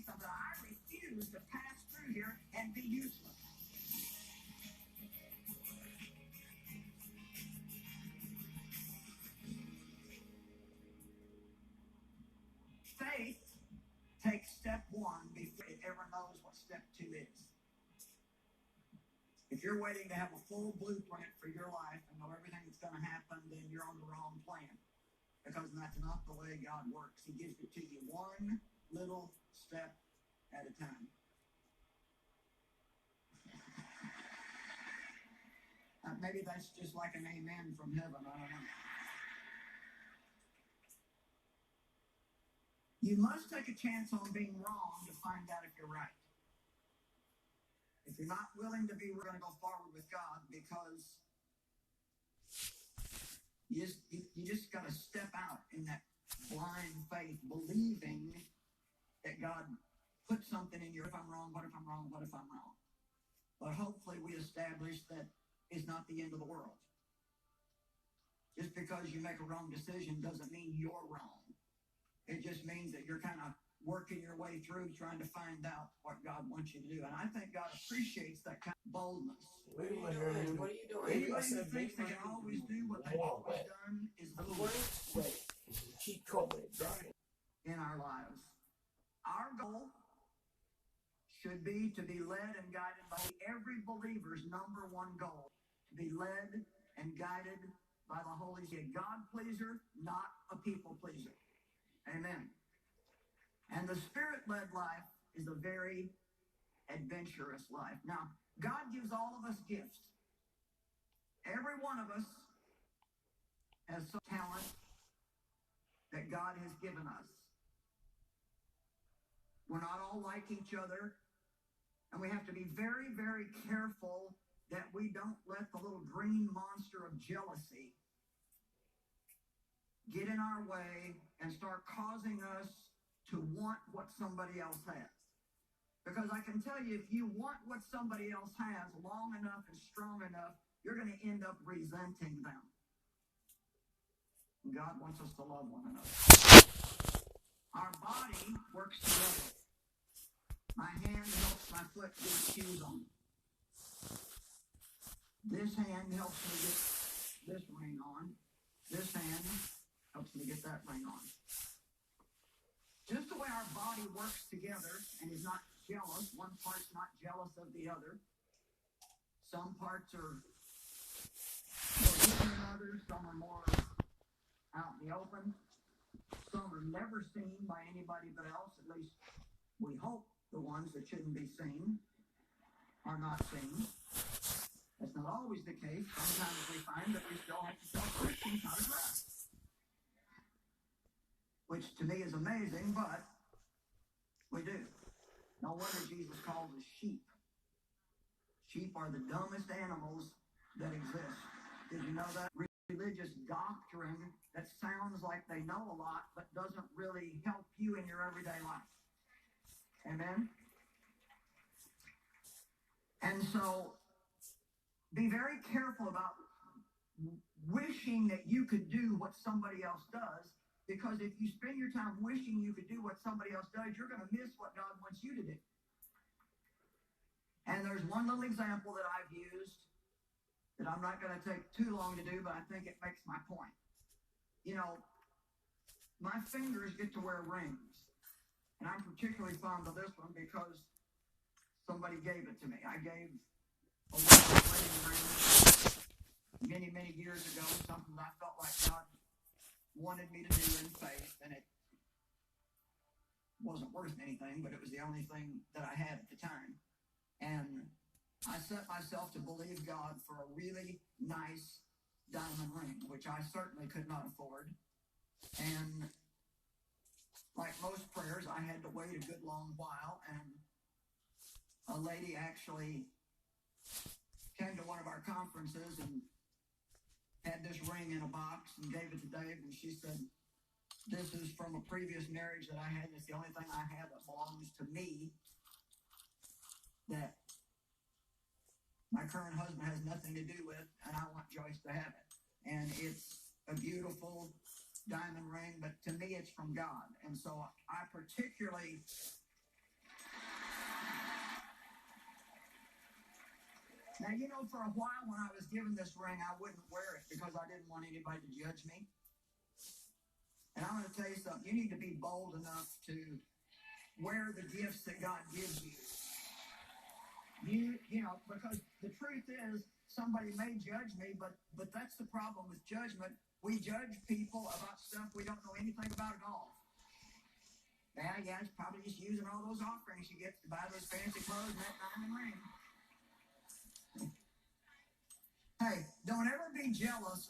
something. I refuse to pass through here and be useless. Faith takes step one before it ever knows what step two is. If you're waiting to have a full blueprint for your life and know everything that's going to happen, then you're on the wrong plan. Because that's not the way God works. He gives it to you one little step at a time. Maybe that's just like an amen from heaven. I don't know. You must take a chance on being wrong to find out if you're right. If you're not willing to be, we're going to go forward with God because you just got to step out in that blind faith, believing that God put something in you. If I'm wrong, what if I'm wrong? What if I'm wrong? But hopefully we establish that it's not the end of the world. Just because you make a wrong decision doesn't mean you're wrong. It just means that you're kind of working your way through trying to find out what God wants you to do. And I think God appreciates that kind of boldness. What are you doing? What are you doing? Anybody who thinks they can always do what they've always done is foolish. Wait. She told me dry. In our lives. Our goal should be to be led and guided by every believer's number one goal. To be led and guided by the Holy Spirit. A God pleaser, not a people pleaser. Amen. And the Spirit-led life is a very adventurous life. Now, God gives all of us gifts. Every one of us has some talent that God has given us. We're not all like each other, and we have to be very, very careful that we don't let the little green monster of jealousy get in our way and start causing us to want what somebody else has. Because I can tell you, if you want what somebody else has long enough and strong enough, you're going to end up resenting them. And God wants us to love one another. Our body works together. My hand helps my foot get shoes on. This hand helps me get this ring on. This hand helps me get that ring on. Just the way our body works together and is not jealous, one part's not jealous of the other. Some parts are more hidden than others, some are more out in the open. Some are never seen by anybody but else, at least we hope the ones that shouldn't be seen are not seen. That's not always the case. Sometimes we find that we still have to tell Christians how to dress. Which to me is amazing, but we do. No wonder Jesus calls us sheep. Sheep are the dumbest animals that exist. Did you know that? Religious doctrine that sounds like they know a lot, but doesn't really help you in your everyday life. Amen? And so, be very careful about wishing that you could do what somebody else does. Because if you spend your time wishing you could do what somebody else does, you're going to miss what God wants you to do. And there's one little example that I've used that I'm not going to take too long to do, but I think it makes my point. You know, my fingers get to wear rings. And I'm particularly fond of this one because somebody gave it to me. I gave a wedding ring many, many years ago, something that I felt like God wanted me to do in faith, and it wasn't worth anything, but it was the only thing that I had at the time. And I set myself to believe God for a really nice diamond ring, which I certainly could not afford. And like most prayers, I had to wait a good long while, and a lady actually came to one of our conferences and had this ring in a box and gave it to Dave, and she said, "This is from a previous marriage that I had. It's the only thing I have that belongs to me that my current husband has nothing to do with, and I want Joyce to have it. And it's a beautiful diamond ring, but to me it's from God." And so I particularly Now, you know, for a while when I was given this ring, I wouldn't wear it because I didn't want anybody to judge me. And I'm going to tell you something. You need to be bold enough to wear the gifts that God gives you. You know, because the truth is, somebody may judge me, but that's the problem with judgment. We judge people about stuff we don't know anything about at all. Yeah, it's probably just using all those offerings you get to buy those fancy clothes and that diamond ring. Hey, don't ever be jealous